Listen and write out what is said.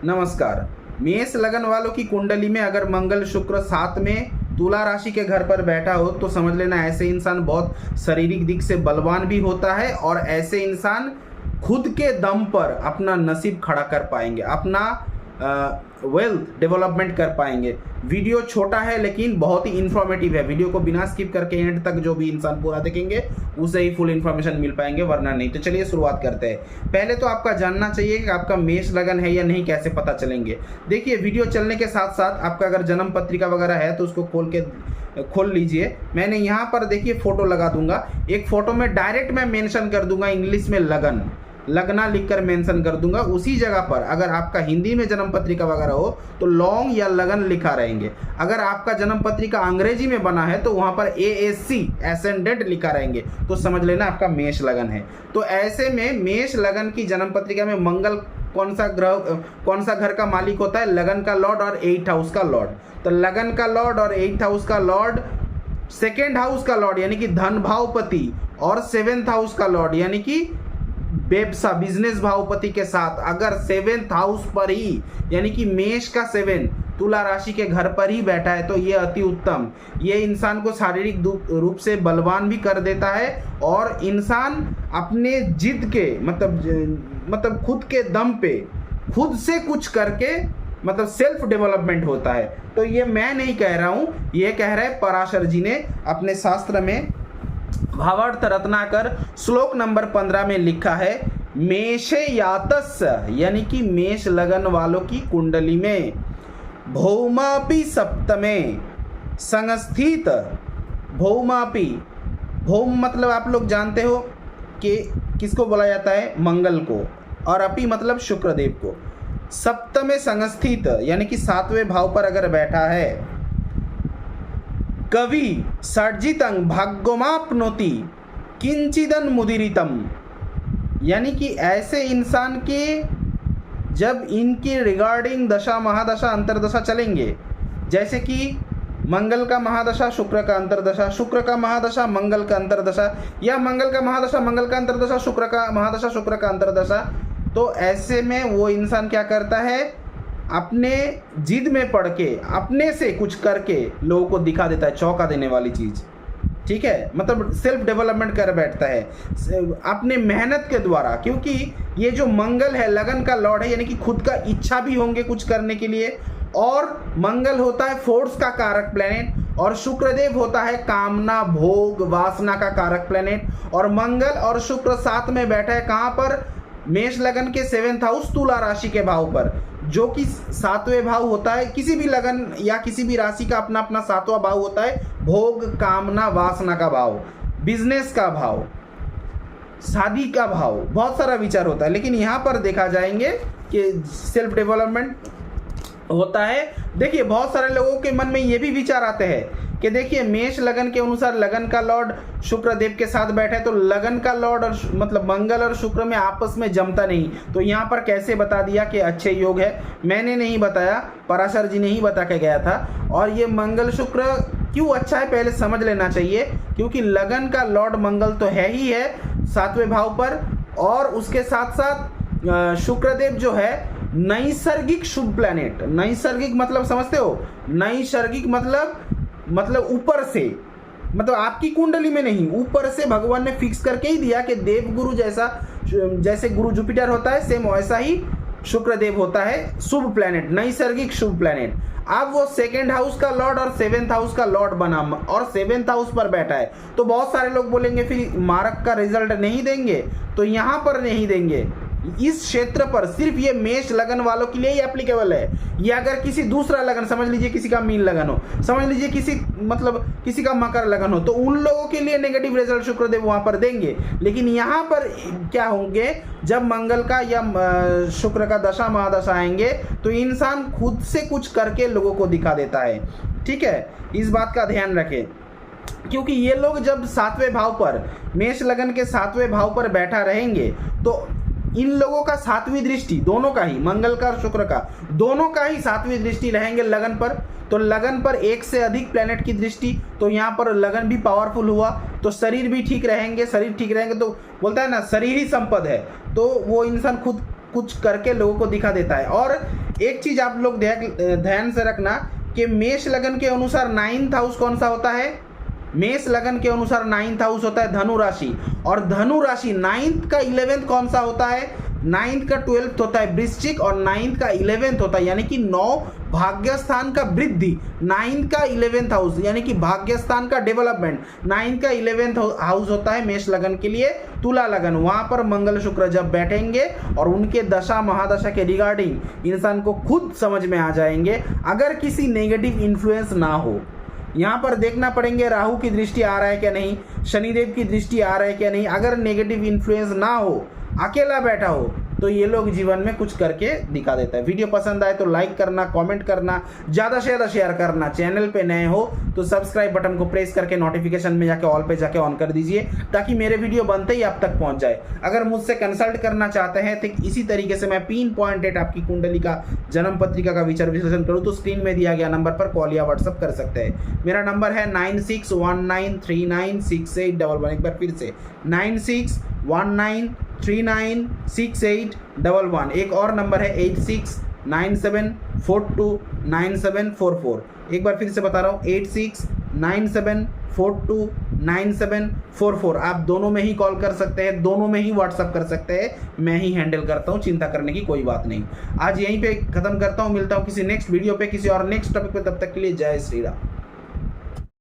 नमस्कार। मेष लगन वालों की कुंडली में अगर मंगल शुक्र साथ में तुला राशि के घर पर बैठा हो तो समझ लेना ऐसे इंसान बहुत शारीरिक दिख से बलवान भी होता है और ऐसे इंसान खुद के दम पर अपना नसीब खड़ा कर पाएंगे, अपना वेल्थ डेवलपमेंट कर पाएंगे। वीडियो छोटा है लेकिन बहुत ही इंफॉर्मेटिव है। वीडियो को बिना स्किप करके एंड तक जो भी इंसान पूरा देखेंगे उसे ही फुल इन्फॉर्मेशन मिल पाएंगे, वरना नहीं। तो चलिए शुरुआत करते हैं। पहले तो आपका जानना चाहिए कि आपका मेष लगन है या नहीं, कैसे पता चलेंगे। देखिए, वीडियो चलने के साथ साथ आपका अगर जन्म पत्रिका वगैरह है तो उसको खोल लीजिए। मैंने यहाँ पर देखिए फोटो लगा दूंगा। एक फोटो में डायरेक्ट मैं मेंशन कर दूंगा इंग्लिश में लगना लिखकर मेंशन कर दूंगा। उसी जगह पर अगर आपका हिंदी में जन्म पत्रिका वगैरह हो तो लॉन्ग या लगन लिखा रहेंगे। अगर आपका जन्म पत्रिका अंग्रेजी में बना है तो वहां पर ASC एसेंडेंट लिखा रहेंगे, तो समझ लेना आपका मेष लगन है। तो ऐसे में मेष लगन की जन्म पत्रिका में मंगल कौन सा घर का मालिक होता है? लगन का लॉर्ड और 8th हाउस का लॉर्ड। तो लगन का लॉर्ड और 8th हाउस का लॉर्ड, 2nd हाउस का लॉर्ड यानी कि धन भावपति और 7th हाउस का लॉर्ड यानी कि व्यवसाय बिजनेस भावपति के साथ अगर 7th हाउस पर ही यानी कि मेष का 7 तुला राशि के घर पर ही बैठा है तो ये अति उत्तम। ये इंसान को शारीरिक रूप से बलवान भी कर देता है और इंसान अपने जिद के मतलब खुद के दम पे खुद से कुछ करके मतलब सेल्फ डेवलपमेंट होता है। तो ये मैं नहीं कह रहा हूँ, ये कह रहे हैं पराशर जी ने अपने शास्त्र में। भावार्थ रत्नाकर श्लोक नंबर 15 में लिखा है, मेषे यातस्य यानी कि मेष लगन वालों की कुंडली में भौमापि सप्तमे संस्थित। भौमापि, भौम मतलब आप लोग जानते हो कि किसको बोला जाता है? मंगल को, और अपि मतलब शुक्रदेव को। सप्तमे संस्थित यानी कि 7वें भाव पर अगर बैठा है। कवि सर्जितं भाग्यमाप्नोति किंचिदन मुदीरितम यानी कि ऐसे इंसान के जब इनके रिगार्डिंग दशा महादशा अंतरदशा चलेंगे, जैसे कि मंगल का महादशा शुक्र का अंतरदशा, शुक्र का महादशा मंगल का अंतरदशा, या मंगल का महादशा मंगल का अंतरदशा, शुक्र का महादशा शुक्र का अंतरदशा, तो ऐसे में वो इंसान क्या करता है? अपने जिद में पड़ के अपने से कुछ करके लोगों को दिखा देता है, चौंका देने वाली चीज। ठीक है, मतलब सेल्फ डेवलपमेंट कर बैठता है अपने मेहनत के द्वारा, क्योंकि ये जो मंगल है लगन का लॉर्ड है यानी कि खुद का इच्छा भी होंगे कुछ करने के लिए। और मंगल होता है फोर्स का कारक प्लेनेट और शुक्रदेव होता है कामना भोग वासना का कारक प्लेनेट। और मंगल और शुक्र साथ में बैठा है कहाँ पर? मेष लगन के 7th हाउस तुला राशि के भाव पर, जो कि 7वें भाव होता है। किसी भी लगन या किसी भी राशि का अपना अपना 7वां भाव होता है। भोग कामना वासना का भाव, बिजनेस का भाव, शादी का भाव, बहुत सारा विचार होता है। लेकिन यहाँ पर देखा जाएंगे कि सेल्फ डेवलपमेंट होता है। देखिए, बहुत सारे लोगों के मन में ये भी विचार आते हैं कि देखिए मेष लगन के अनुसार लगन का लॉर्ड शुक्र देव के साथ बैठे तो लगन का लॉर्ड और मतलब मंगल और शुक्र में आपस में जमता नहीं। तो यहाँ पर कैसे बता दिया कि अच्छे योग है? मैंने नहीं बताया, पराशर जी ने ही बता के गया था। और ये मंगल शुक्र क्यों अच्छा है पहले समझ लेना चाहिए, क्योंकि लगन का लॉर्ड मंगल तो है ही है 7वें भाव पर, और उसके साथ साथ शुक्रदेव जो है नैसर्गिक शुभ प्लैनेट। नैसर्गिक मतलब समझते हो? नैसर्गिक मतलब ऊपर से, मतलब आपकी कुंडली में नहीं, ऊपर से भगवान ने फिक्स करके ही दिया कि देव गुरु जैसे गुरु जुपिटर होता है सेम वैसा ही शुक्रदेव होता है शुभ प्लैनेट, नैसर्गिक शुभ प्लैनेट। अब वो 2nd हाउस का लॉर्ड और 7th हाउस का लॉर्ड बना और 7th हाउस पर बैठा है। तो बहुत सारे लोग बोलेंगे फिर मार्क का रिजल्ट नहीं देंगे, तो यहाँ पर नहीं देंगे। इस क्षेत्र पर सिर्फ ये मेष लगन वालों के लिए ही एप्लीकेबल है। ये अगर किसी दूसरा लगन, समझ लीजिए किसी का मीन लगन हो, समझ लीजिए किसी का मकर लगन हो, तो उन लोगों के लिए नेगेटिव रिजल्ट शुक्रदेव वहां पर देंगे। लेकिन यहाँ पर क्या होंगे? जब मंगल का या शुक्र का दशा महादशा आएंगे तो इंसान खुद से कुछ करके लोगों को दिखा देता है। ठीक है, इस बात का ध्यान रखें, क्योंकि ये लोग जब 7वें भाव पर, मेष लगन के 7वें भाव पर बैठा रहेंगे तो इन लोगों का 7वीं दृष्टि, दोनों का ही, मंगल का और शुक्र का, दोनों का ही 7वीं दृष्टि रहेंगे लगन पर। तो लगन पर एक से अधिक प्लेनेट की दृष्टि, तो यहाँ पर लगन भी पावरफुल हुआ तो शरीर भी ठीक रहेंगे। शरीर ठीक रहेंगे तो बोलता है ना शरीर ही संपद है, तो वो इंसान खुद कुछ करके लोगों को दिखा देता है। और एक चीज आप लोग ध्यान से रखना कि मेष लगन के अनुसार 9th हाउस कौन सा होता है? मेष लगन के अनुसार 9th हाउस होता है धनु राशि, और धनु राशि 9th का 11th कौन सा होता है? 9th का 12th होता है वृश्चिक, और 9th का 11th होता है यानी कि 9 भाग्यस्थान का वृद्धि, 9th का 11th हाउस यानी कि भाग्यस्थान का डेवलपमेंट, 9th का 11th हाउस होता है मेष लगन के लिए तुला लगन। वहां पर मंगल शुक्र जब बैठेंगे और उनके दशा महादशा के रिगार्डिंग इंसान को खुद समझ में आ जाएंगे, अगर किसी नेगेटिव इन्फ्लुएंस ना हो। यहाँ पर देखना पड़ेंगे राहु की दृष्टि आ रहा है क्या नहीं, शनिदेव की दृष्टि आ रहा है क्या नहीं। अगर नेगेटिव इन्फ्लुएंस ना हो, अकेला बैठा हो, तो ये लोग जीवन में कुछ करके दिखा देता है। वीडियो पसंद आए तो लाइक करना, कमेंट करना, ज़्यादा से ज़्यादा शेयर करना। चैनल पे नए हो तो सब्सक्राइब बटन को प्रेस करके नोटिफिकेशन में जाके ऑल पे जाके ऑन कर दीजिए, ताकि मेरे वीडियो बनते ही आप तक पहुंच जाए। अगर मुझसे कंसल्ट करना चाहते हैं तो इसी तरीके से मैं पिन पॉइंटेड आपकी कुंडली का, जन्म पत्रिका का विचार विश्लेषण करूँ तो स्क्रीन में दिया गया नंबर पर कॉल या व्हाट्सअप कर सकते हैं। मेरा नंबर है 9619396811। एक बार फिर से 9619396811। एक और नंबर है 8697429744। एक बार फिर से बता रहा हूँ 8697429744। आप दोनों में ही कॉल कर सकते हैं, दोनों में ही व्हाट्सअप कर सकते हैं, मैं ही हैंडल करता हूँ, चिंता करने की कोई बात नहीं। आज यहीं पे खत्म करता हूँ, मिलता हूँ किसी नेक्स्ट वीडियो पे किसी और नेक्स्ट टॉपिक पे। तब तक के लिए जय श्री राम।